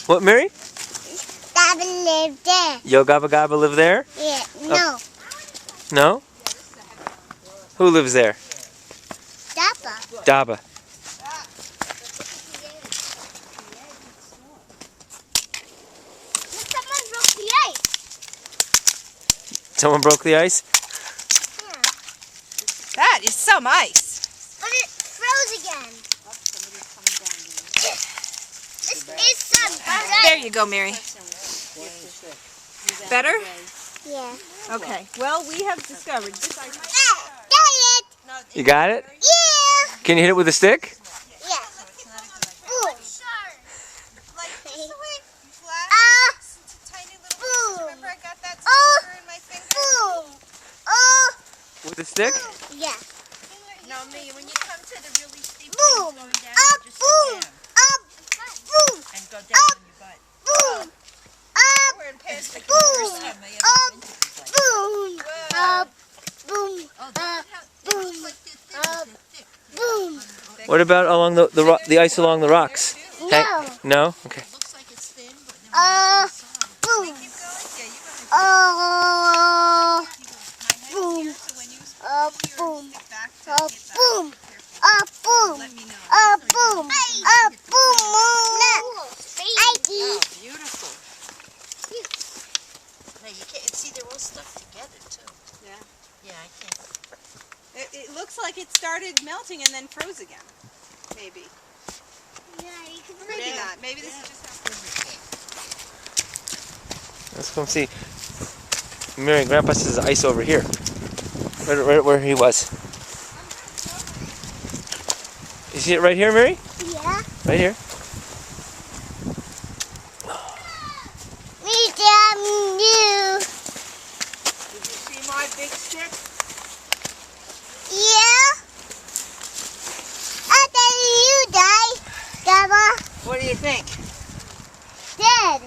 What, Mary? Gabba live there. Yo Gabba Gabba live there? Yeah, no. No? Who lives there? Gabba. Daba. Someone broke the ice. Someone broke the ice? Yeah. That is some ice. But it froze again. This is some There you go, Mary. Better? Yeah. Okay. Well, we have discovered this ice. You got it? Yeah. Can you hit it with a stick? Yeah. Boom. Remember I got that sucker in my finger? Boom. Oh. With a stick? Yeah. No, me. When you come to the really steep Boom. going down, Up. just Boom. sit down Up. Boom. and go down on your butt. Boom. Up. We're in Paris like the Boom. first time I ever Up. went to this place. Boom. Up. Boom. Oh, Up. it looks like they're thick. Up. They're thick. Boom. What about along the ice along the rocks? No. No? Okay. It looks like it's thin, but then Boom. keep going. Yeah, you go ahead. Oh. My head's here, so when you pull Boom. your stick back to Up. get that, Boom. careful. Up. Boom. Let me know. Up. Boom. Up. Boom. Oh, beautiful. No, you can't see they're all stuck together too. Yeah. Yeah, I can't. It looks like it started melting and then froze again. Maybe. Yeah, you can Maybe not. Maybe this is just how Let's come see. Mary, Grandpa says there's ice over here. Right where he was. You see it right here, Mary? Yeah. Right here. Me damn you. Did you see my big stick? Yeah. I tell you die. Gabba. What do you think? Dead.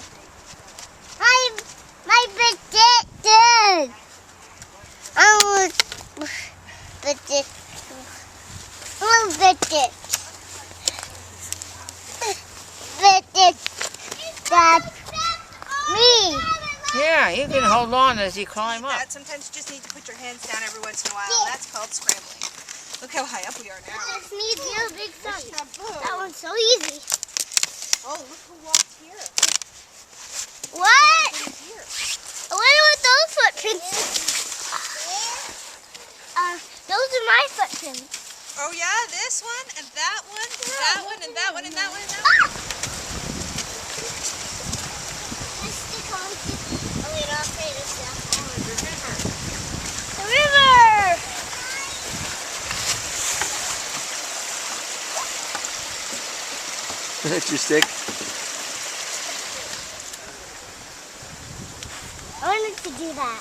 My big dead. I was bit it. I bit it. Bit it. That's me. Yeah, you can hold on as you climb up. that. Sometimes you just need to put your hands down every once in a while. That's called scrambling. Look how high up we are now. That's me, you big son. Taboo. That one's so easy. Oh, look who walked here. What? Who's here? I wonder what those footprints. Those are my footprints. Oh yeah, this one and that one, and that one and that one and that one and that one. Let's stick on. Oh wait, I'll say this now. The river. That's your stick. I wanted to do that.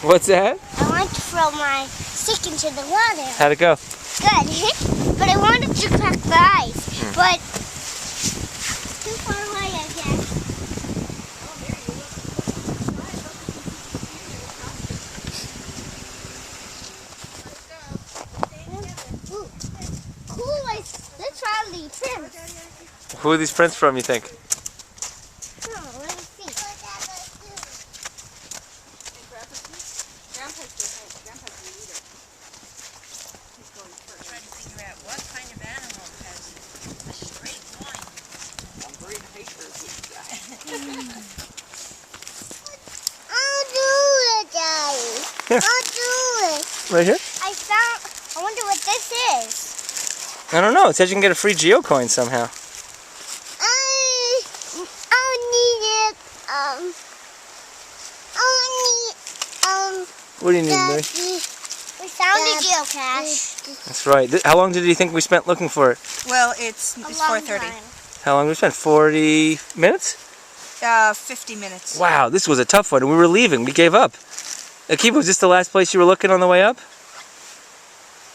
What's that? I wanted to throw my stick into the water. How'd it go? Good. But I wanted to crack the ice. But too far away, I guess. Ooh. Cool. Let's try the prints. Who are these prints from, you think? Oh, let me see. Trying to figure out what kind of animal has a straight line. I'll do it, Daddy. I'll do it. Right here? I wonder what this is. I don't know. It says you can get a free geocoin somehow. I need it. What do you need, Mary? We found a geocache. That's right. How long did you think we spent looking for it? Well, it's A long 4:30. time. How long did we spend? 40 minutes? 50 minutes. Wow, this was a tough one. We were leaving. We gave up. Akiva, was this the last place you were looking on the way up?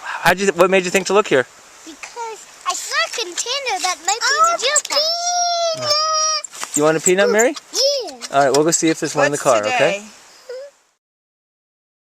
Wow. What made you think to look here? Because I saw a container that might be the geocache. You want a peanut, Mary? Yeah. All right, we'll go see if there's one in the What's car, today? okay?